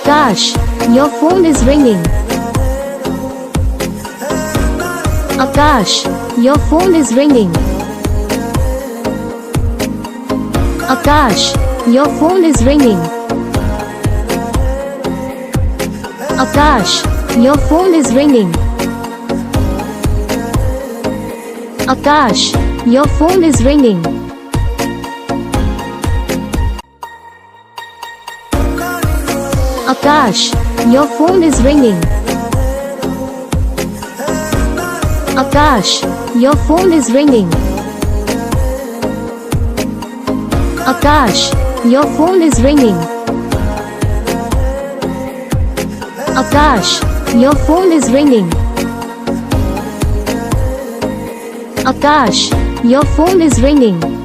Akash, your phone is ringing. Akash, your phone is ringing. Akash, your phone is ringing. Akash, your phone is ringing. Akash, your phone is ringing. Akash, your phone is ringing. Akash, your phone is ringing. Akash, your phone is ringing. Akash, your phone is ringing. Akash, your phone is ringing.